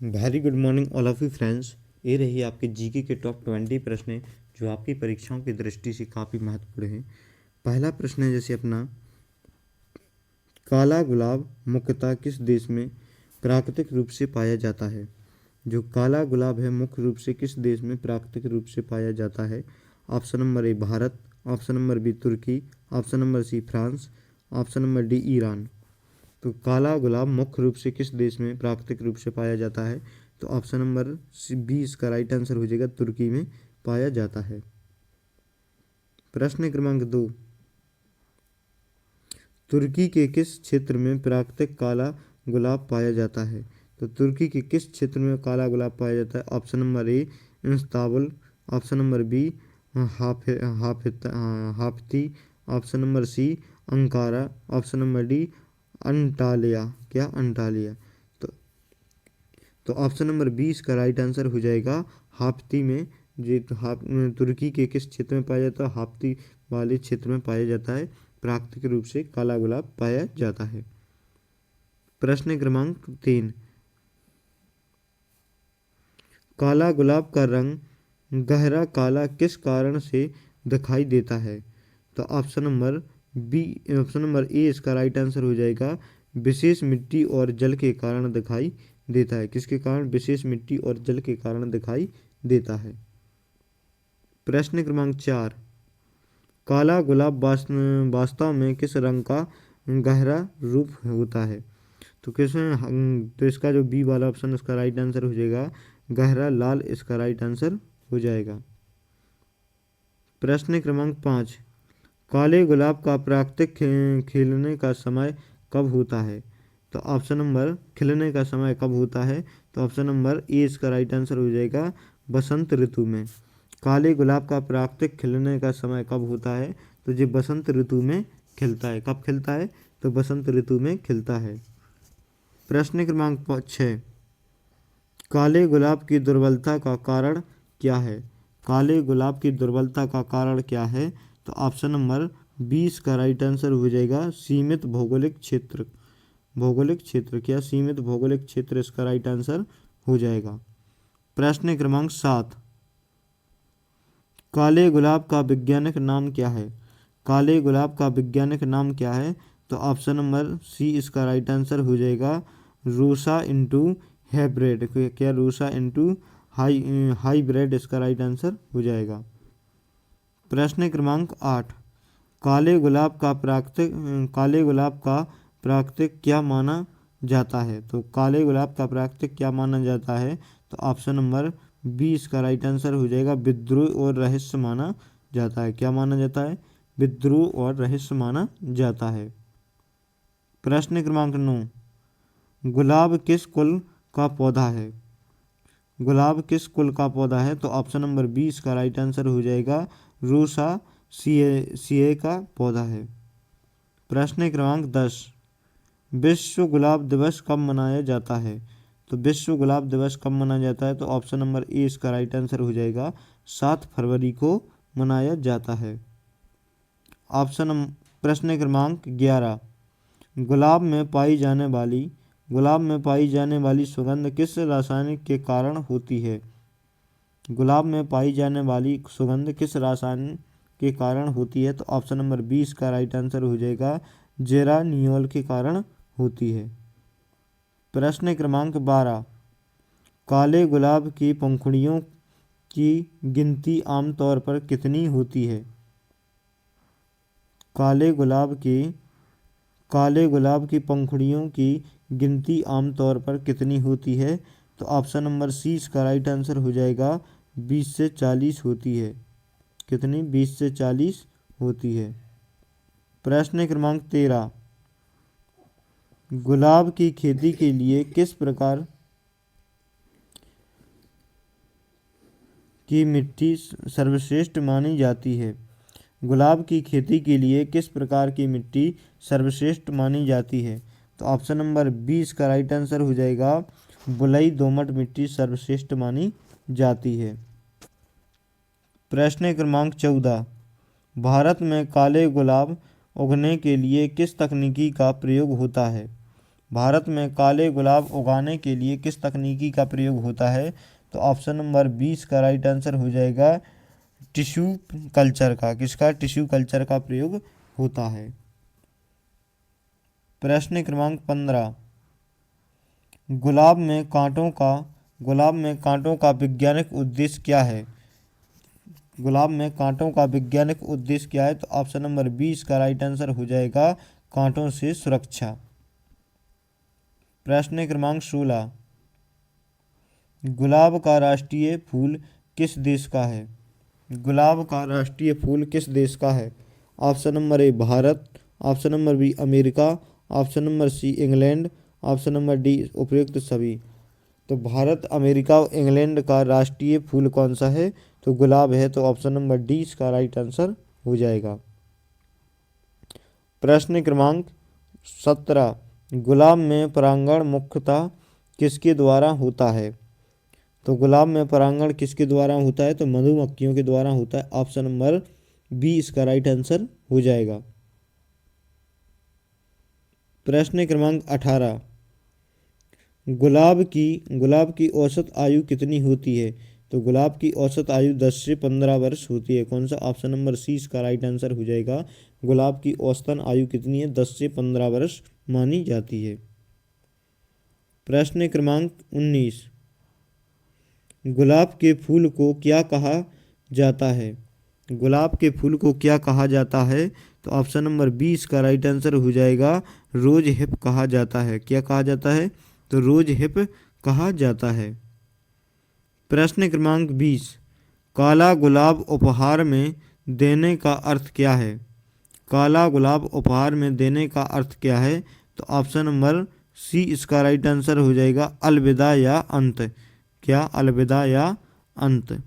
Very good morning all of you friends. ये रही आपके जीके के टॉप 20 प्रश्न जो आपकी परीक्षाओं की दृष्टि से काफ़ी महत्वपूर्ण हैं। पहला प्रश्न है जैसे अपना, काला गुलाब मुख्यतः किस देश में प्राकृतिक रूप से पाया जाता है। जो काला गुलाब है मुख्य रूप से किस देश में प्राकृतिक रूप से पाया जाता है। Option number A Bharat, option number B तुर्की, option number C France, option number D Iran. तो काला गुलाब मुख्य रूप से किस देश में प्राकृतिक रूप से पाया जाता है। तो ऑप्शन नंबर बी इसका राइट आंसर हो जाएगा, तुर्की में पाया जाता है। प्रश्न क्रमांक 2, तुर्की के किस क्षेत्र में प्राकृतिक काला गुलाब पाया जाता है। तो तुर्की के किस क्षेत्र में काला गुलाब पाया जाता है। Option number A Istanbul, option number B हाफती, option number C Ankara, option number D Antalya. क्या अंटालिया। तो ऑप्शन नंबर 20 का राइट आंसर हो जाएगा हाफ्ती में। तुर्की के किस क्षेत्र में पाया जाता है। हाफ्ती वाले क्षेत्र में पाया जाता है, प्राकृतिक रूप से काला गुलाब पाया जाता है। प्रश्न क्रमांक 3, काला गुलाब का रंग गहरा काला किस कारण से दिखाई देता है। तो ऑप्शन नंबर ए इसका राइट आंसर हो जाएगा, विशेष मिट्टी और जल के कारण दिखाई देता है। किसके कारण। विशेष मिट्टी और जल के कारण दिखाई देता है। प्रश्न क्रमांक 4, काला गुलाब वास्तव में किस रंग का गहरा रूप होता है। तो तो इसका जो बी वाला ऑप्शन इसका राइट आंसर हो जाएगा, गहरा लाल इसका राइट आंसर हो जाएगा। प्रश्न क्रमांक 5, काले गुलाब का प्राकृतिक खिलने का समय कब होता है। तो ऑप्शन नंबर खिलने का समय कब होता है। तो ऑप्शन नंबर ए इसका राइट आंसर हो जाएगा, बसंत ऋतु में। काले गुलाब का प्राकृतिक खिलने का समय कब होता है। तो ये बसंत ऋतु में खिलता है। कब खिलता है। तो बसंत ऋतु में खिलता है। प्रश्न क्रमांक 6, काले गुलाब की दुर्बलता का कारण क्या है। काले गुलाब की दुर्बलता का कारण क्या है। तो ऑप्शन नंबर 20 का राइट आंसर हो जाएगा, सीमित भौगोलिक क्षेत्र। भौगोलिक क्षेत्र। क्या सीमित भौगोलिक क्षेत्र इसका राइट आंसर हो जाएगा। प्रश्न क्रमांक 7, काले गुलाब का वैज्ञानिक नाम क्या है। काले गुलाब का वैज्ञानिक नाम क्या है। तो ऑप्शन नंबर सी इसका राइट आंसर हो जाएगा, रूसा इंटू हाइब्रिड। क्या रूसा इंटू हाइब्रिड इसका राइट आंसर हो जाएगा। प्रश्न क्रमांक 8, काले गुलाब का प्राकृतिक क्या माना जाता है। तो काले गुलाब का प्राकृतिक क्या माना जाता है। तो ऑप्शन नंबर 20 का राइट आंसर हो जाएगा, विद्रोह और रहस्य माना जाता है। क्या माना जाता है। विद्रोह और रहस्य माना जाता है। प्रश्न क्रमांक 9, गुलाब किस कुल का पौधा है। गुलाब किस कुल का पौधा है। तो ऑप्शन नंबर 20 का राइट आंसर हो जाएगा, रूसा सीए का पौधा है। प्रश्न क्रमांक 10, विश्व गुलाब दिवस कब मनाया जाता है। तो विश्व गुलाब दिवस कब मनाया जाता है। तो ऑप्शन नंबर ए इसका राइट आंसर हो जाएगा, 7 फरवरी को मनाया जाता है। प्रश्न क्रमांक 11, गुलाब में पाई जाने वाली सुगंध किस रासायनिक के कारण होती है। गुलाब में पाई जाने वाली सुगंध किस रासायनिक के कारण होती है। तो ऑप्शन नंबर 20 का राइट आंसर हो जाएगा, जेरानियोल के कारण होती है। प्रश्न क्रमांक 12, काले गुलाब की पंखुड़ियों की गिनती आमतौर पर कितनी होती है। काले गुलाब की पंखुड़ियों की गिनती आमतौर पर कितनी होती है। तो ऑप्शन नंबर सी इसका राइट आंसर हो जाएगा, 20 से 40 होती है। कितनी। 20 से 40 होती है। प्रश्न क्रमांक 13, गुलाब की खेती के लिए किस प्रकार की मिट्टी सर्वश्रेष्ठ मानी जाती है। गुलाब की खेती के लिए किस प्रकार की मिट्टी सर्वश्रेष्ठ मानी जाती है। तो ऑप्शन नंबर 20 का राइट आंसर हो जाएगा, बलुई दोमट मिट्टी सर्वश्रेष्ठ मानी जाती है। प्रश्न क्रमांक 14, भारत में काले गुलाब उगने के लिए किस तकनीकी का प्रयोग होता है। भारत में काले गुलाब उगाने के लिए किस तकनीकी का प्रयोग होता है? तो ऑप्शन नंबर 20 का राइट आंसर हो जाएगा टिश्यू कल्चर का। किसका? टिश्यू कल्चर का प्रयोग होता है। प्रश्न क्रमांक 15, गुलाब में कांटों का वैज्ञानिक उद्देश्य क्या है? गुलाब में कांटों का वैज्ञानिक उद्देश्य क्या है? तो ऑप्शन नंबर 20 का राइट आंसर हो जाएगा कांटों से सुरक्षा। प्रश्न क्रमांक 16, गुलाब का राष्ट्रीय फूल किस देश का है? गुलाब का राष्ट्रीय फूल किस देश का है? Option number A Bharat, option number B America, option number C England, option number D उपयुक्त सभी। तो भारत, अमेरिका और इंग्लैंड का राष्ट्रीय फूल कौन सा है? तो गुलाब है। तो ऑप्शन नंबर डी इसका राइट आंसर हो जाएगा। प्रश्न क्रमांक 17, गुलाब में परागण मुख्यतः किसके द्वारा होता है? तो गुलाब में परागण किसके द्वारा होता है? तो मधुमक्खियों के द्वारा होता है। ऑप्शन नंबर बी इसका राइट आंसर हो जाएगा। प्रश्न क्रमांक 18, गुलाब की औसत आयु कितनी होती है? तो गुलाब की औसत आयु 10 से 15 वर्ष होती है। कौन सा? ऑप्शन नंबर सी इसका राइट आंसर हो जाएगा। गुलाब की औसतन आयु कितनी है? 10 से 15 वर्ष मानी जाती है। प्रश्न क्रमांक 19, गुलाब के फूल को क्या कहा जाता है? गुलाब के फूल को क्या कहा जाता है? तो ऑप्शन नंबर 20 का राइट आंसर हो जाएगा रोज हिप कहा जाता है। क्या कहा जाता है? तो रोज हिप कहा जाता है। प्रश्न क्रमांक 20, काला गुलाब उपहार में देने का अर्थ क्या है? काला गुलाब उपहार में देने का अर्थ क्या है? तो ऑप्शन नंबर सी इसका राइट आंसर हो जाएगा अलविदा या अंत। क्या? अलविदा या अंत।